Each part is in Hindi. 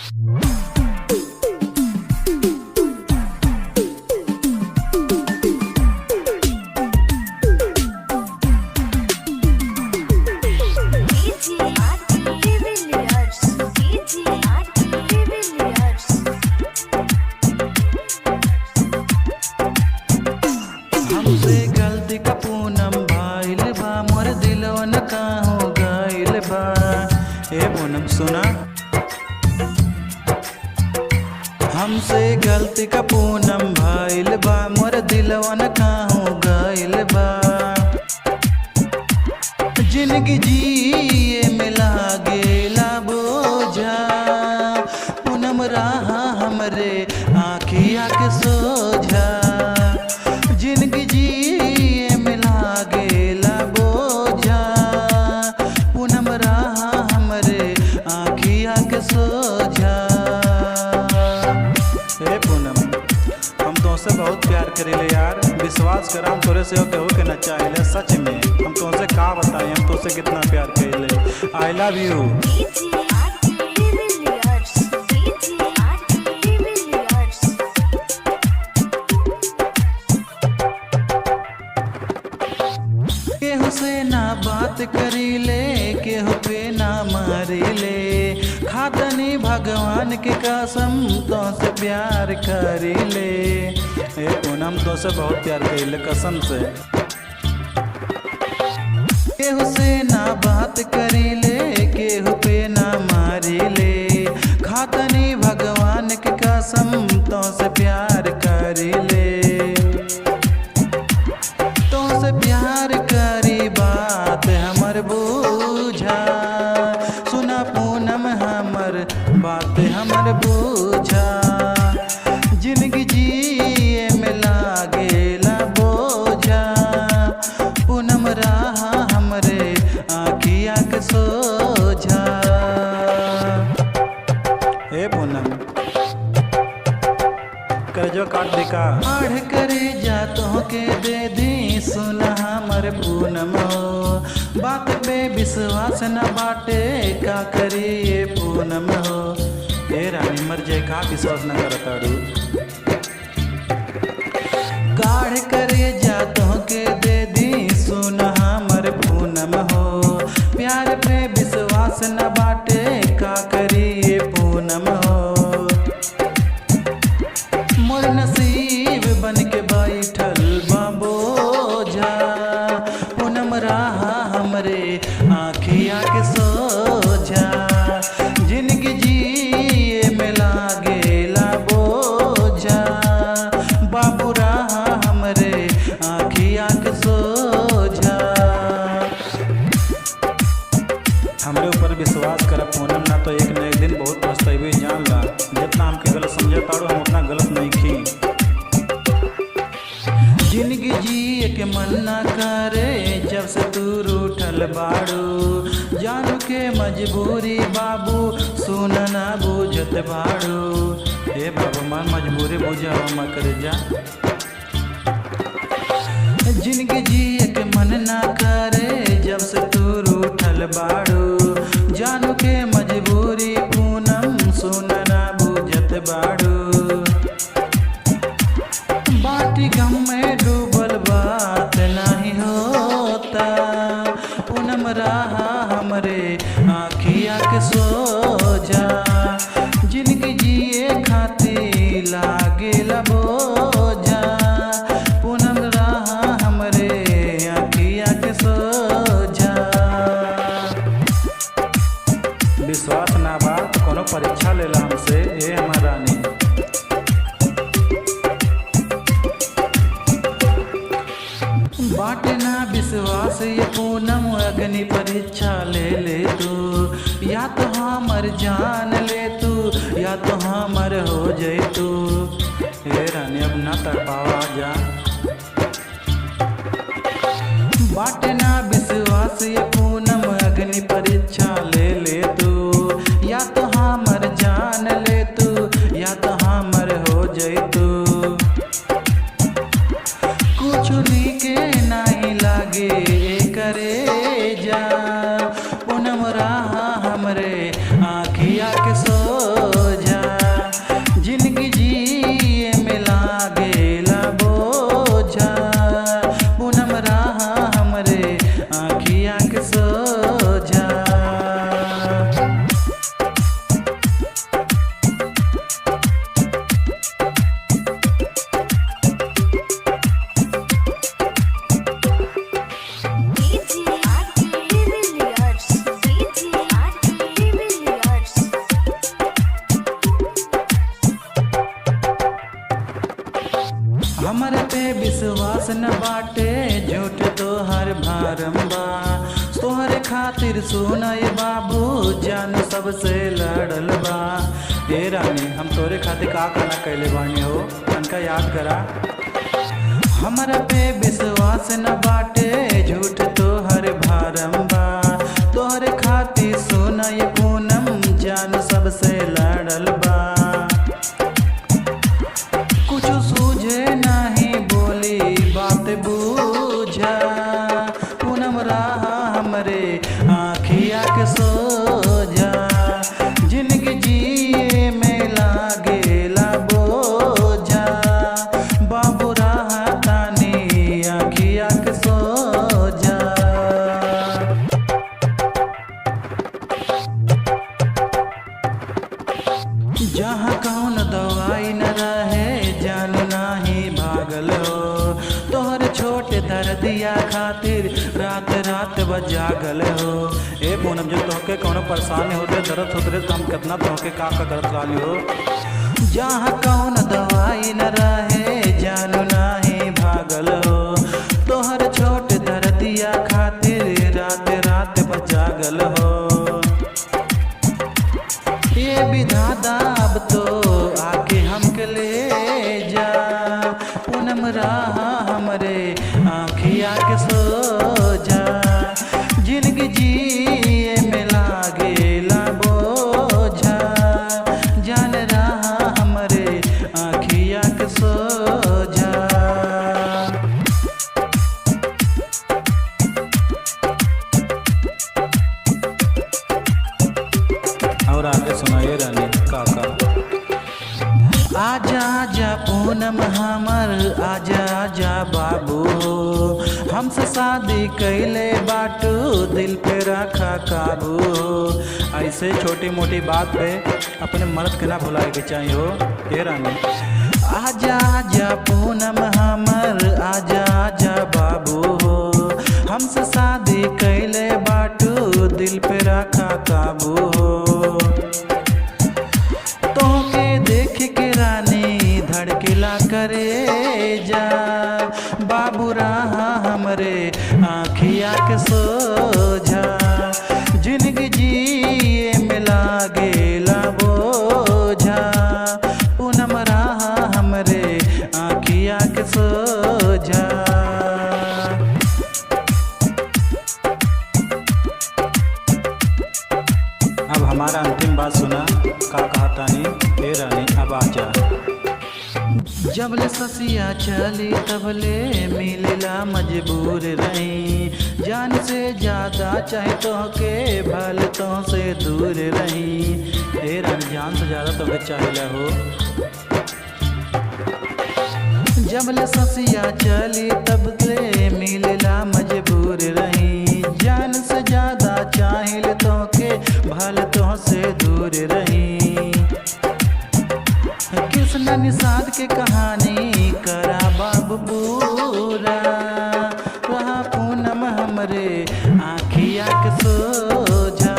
हमसे गलती का पूनम भाईल बा, मोर दिलवा न काहू गइल बा। ए पूनम सुना, हमसे गलती का पूनम भाईल बा, मोर दिलवा न काहू गइल बा। जिंदगी जिए में लागेला बोझा, पूनम रहा हमरे आँखिया के सोझा। जिंदगी जिए में लागेला बोझा, पूनम रहा हमरे आँखिया के सोझा। हे पूनम, हम तुमसे बहुत प्यार करेले यार, विश्वास कर हम तोरे से हो के न चाहेले। सच में हम तुमसे का बताएं, हम तुमसे कितना प्यार करेले। I love you. केहू से ना बात करीले, केहू पे ना मारीले, खातनी भगवान की कसम तो से प्यार करीले। ए पूनम तो से बहुत प्यार करीले कसम से। केहू से ना बात करीले, केहू पे ना मारीले, खातनी भगवान की कसम तो से प्यार करीले। तो से प्यार करी बात हमर बूझा, सुना पूनम हमर बात हमर बूझा। जिंदगी जिए में लागेला बोझा, पूनम रहा हमरे आँखिया के सोझा। हे पूनम, करजो काट दिका आढ़ करे जा तो के दे दी, सुना हमर पूनम हो बात पे विश्वास न बाटे, का करी ये पूनम हो। ए रानी मर जाए का विश्वास न करताड़ू। काढ़ करे जा तो के दे दी, सुना हमर पूनम हो प्यार पे विश्वास न बाटे, का करी ये पूनम हो। मोर नसीब बन के बैठल बा बोझा, पूनम रहा हमरे आँखिया के सोझा। जिंदगी जिए में लागेला बोझा, बाबू रहा हमरे आँखिया के सोझा। हमरे ऊपर विश्वास कर पूनम, ना तो एक न एक दिन बहुत पछताइबे जान ला। जितना हमके गलत समझे ताड़ो, हम उतना गलत नहीं खी। जिंदगी जिए के मन ना करे, जब से तू रूठल बाड़ू, जानू के मजबूरी बाबू सुन ना बूझत बाड़ू। हे बाबू मन मजबूरी बुझा मत कर जा। जिंदगी जिए के मन ना करे, जब से तू रूठल बाड़ू, जानू के मजबूरी पूनम सुन ना बूझत बाड़ू। बाटी गम में डूबल बात नहीं होता, पूनम रहा हमरे आँखिया के सोझा। जिंदगी जिए खाती लागेला बोझा, पूनम रहा हमरे आँखिया के सोझा। विश्वास ना बात कोनो परीक्षा लेला हमसे, ए हमार रानी। बाटे ना विश्वास ये पूनम, अग्नि परीक्षा ले ले तू। या तो हमर जान ले तू, या तो हमर हो जाए तू। हे रानी अब ना तड़पावा जा। बाटे ना विश्वास ये पूनम, अग्नि परीक्षा ले ले तू। या तो हमर जान ले तू, या तो हमर हो जाए तू। कुछ नीके नहीं लागे करे जा, पूनम रहा हमरे आँखिया के सोझा। न बाटे झूठ तोहर भारम्बा तोहरे खातिर सुनय बाबू जान सबसे लड़ल बा। ए रानी हम तोरे खातिर का करना कैले बानी हो तनका याद करा। हमरा पे विश्वास न बाटे झूठ तोहर भारम्बा तोहरे खातिर सुनय पूनम जान सबसे लड़ल बा। कुछ सूझे नहीं बोली बात बूझा पूनम रहा हमरे आँखिया के सोझा जिंदगी जिए में लागेला बोझा बाबू रहा तानी आँखिया के सोझा। जहाँ कौन दवाई न रहे जान नाही भागल हो तोहर छोटे दर्दिया खातिर रात रात बजागल हो। ए पूनम जो तोहके कौनो परेशानी होते दर्द होते तो हम कितना तोहके का करत लाली हो। जहाँ कौन दवाई न रहे जान नाही भागल हो तोहर छोटे दर्दिया खातिर रात रात बजागल हो। ये विधाता अब तो आके हमके ले जा पूनम रहा हमरे आँखिया के सोझा जिंदगी जिए में लागेला बोझा जान रहा हमरे आँखिया के सोझा। और आगे सुनाइए रानी काका। आजा आजा पूनम हमर आजा आजा बाबू हमसे शादी कैले बाटू दिल पे रखा काबू। ऐसे छोटी मोटी बात पे अपने मर्द के ना भुलाए के चाहिए हो। ये रानी आजा आजा पूनम हमर आजा आजा बाबू हमसे शादी कैले बाटू दिल पे रखा काबू हो। तोहके देख के रानी धड़किला करे जा बाबू रहा हमरे आँखिया के सोझा जिंदगी जिए में लागेला बोझा पूनम रहा हमरे आँखिया के सोझा। अब हमारा अंतिम बात सुना का कहा तानी। ए रानी अब आजा। जबले ससिया चली तबले मिलेला मजबूर रही जान से ज्यादा चाहे तो के भल तो से दूर रही। ए रानी जान से ज्यादा तो चाहिए हो। जबले ससिया चली तबले मिलेला मजबूर रही जान से ज्यादा चाहिए तो के भल तो से दूर रही। कृष्ण निषाद के कहानी करा बाबू पूरा रहा पूनम हमरे आँखिया के सोझा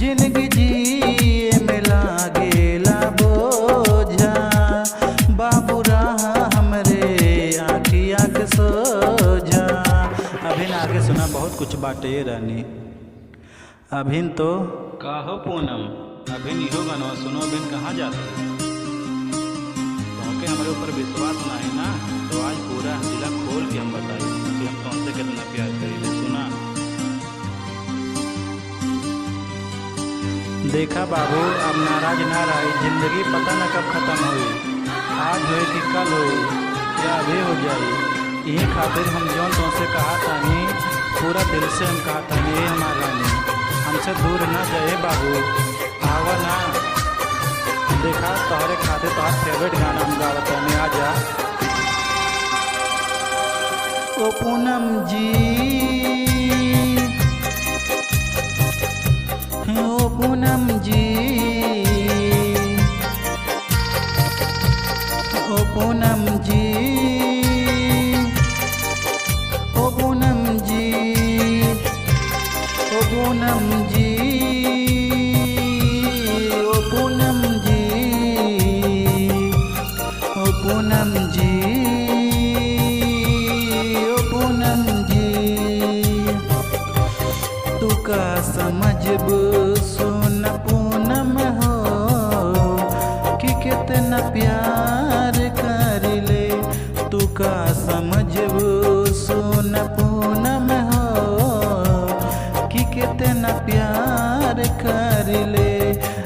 जिंदगी जिए में लागेला बोझा बाबू रहा हमरे आँखिया के सोझा। अभिन आगे सुना बहुत कुछ बाटे रानी। अभिन तो काहो पूनम अभिन इहो गाना सुनो अभिन कहाँ जाते हमारे ऊपर विश्वास ना है ना तो आज पूरा जिला खोल के हम बताइए कि हम तुमसे कितना प्यार करेंगे। सुना देखा बाबू अब नाराज ना रही जिंदगी पता न कब खत्म हुई आज हो कि कल हो या अभी हो जाए। यही खातिर हम जौन तुमसे कहा था नहीं पूरा दिल से हम कहा था नहीं हमारा रानी हमसे दूर ना जाए बाबू आवा ना। देखा तोहरे खाते तोहर फेवरेट गाना हम गावत हमें आजा। ओ पूनम जी ओ पूनम जी ओ पूनम जी ओ पूनम जी ओ पूनम जी ओ पूनम जी ओ पूनम जी कितना प्यार कर ले, तू का समझबू सुन पूनम हो कि कितना प्यार कर ले।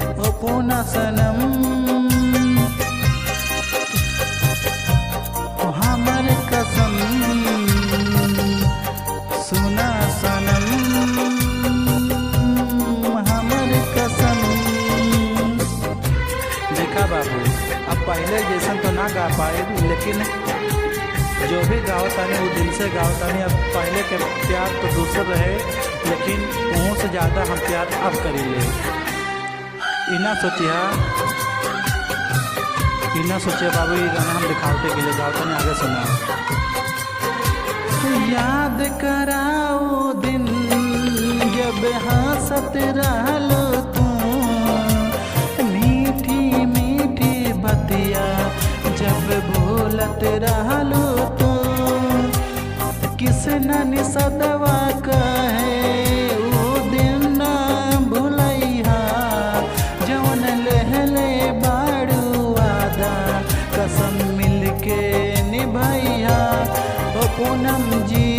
ओ पूना सनम हमर कसम, सुना सनम हमर कसम। देखा बाबू, अब पहले जैसन तो ना गा पाए, लेकिन जो भी गावतानी वो दिल से गावतानी। अब पहले के प्यार तो दूसर रहे, लेकिन वहाँ से ज़्यादा हम प्यार अब करी ले। इना सोचिए बाबू, ये गाना हम दिखावटे के लिए गावतानी। आगे सुना। याद कराओ दिन जब हंसत रहलो तू, मीठी मीठी बतिया जब बोलत रहलो तू। किसना निसदवा कहे वो दिन ना भुलैया, जवन लहले बाड़ू वादा कसम मिलके निभैया। ओ पूनम जी,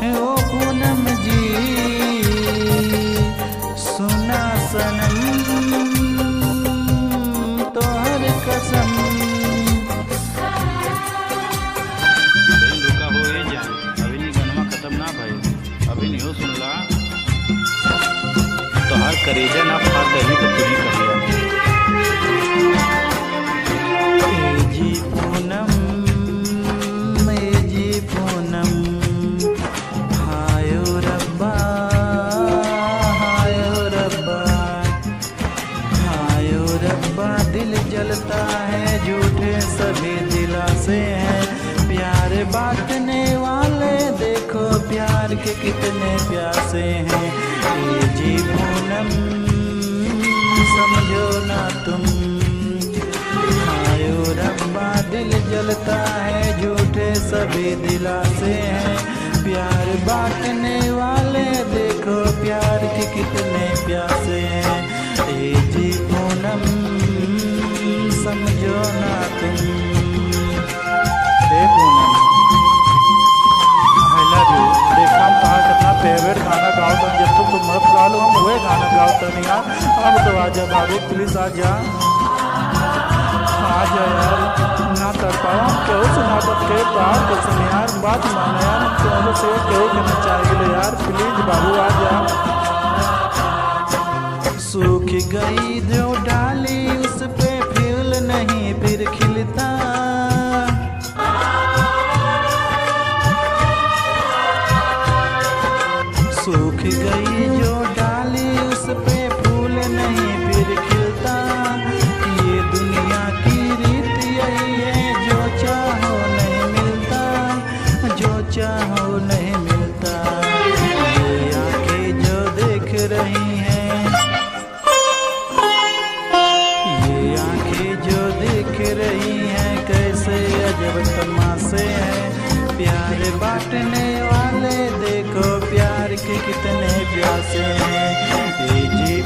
ओ पूनम जी, सुना सनम तोहर कसम। रुका हो ए जान, अभी नहीं गनवा खत्म ना भाई, अभी नहीं हो सुनला तो हर करेजा ना फाड़ दही तो तू ही कहिया। जी पूनम, जी पूनम, हायो रब्बा, हायो रब्बा, हायो रब्बा। दिल जलता है झूठे सभी दिलासे हैं, प्यार बांटने वाले देखो प्यार के कितने प्यासे हैं। ये जी पूनम समझो ना तुम, हायो रब्बा दिल जलता है झूठे सभी दिलासे हैं, प्यार बांटने वाले देखो प्यार के कितने प्यासे हैं। ये जी पूनम समझो ना तुम। हे पूनम, आई लव यू। देखा हम कहाँ कितना फेवरेट गाना गाओ तो जब तुम मत गा लो, हम वही गाना गाओ तो नहीं यार। अब तो आ जा बाबू, प्लीज आ जा, आ जा यार, ना कर पाओ क्यों सुना के बात कसम यार, बात माना यार, तुम से क्यों करना चाहिए यार, प्लीज बाबू आ जा। सूख गई जो डाली उस पे फूल नहीं फिर खिलता, सूख गई जो डाली उस पे फूल नहीं फिर खिलता। ये दुनिया की रीत यही है, जो चाहो नहीं मिलता, जो चाहो नहीं मिलता। ये आंखें जो देख रही हैं, ये आंखें जो देख रही हैं, कैसे अजब तमाशे हैं। प्यार बांटने वाले देखो प्यार के कितने प्यासे हैं। ये जी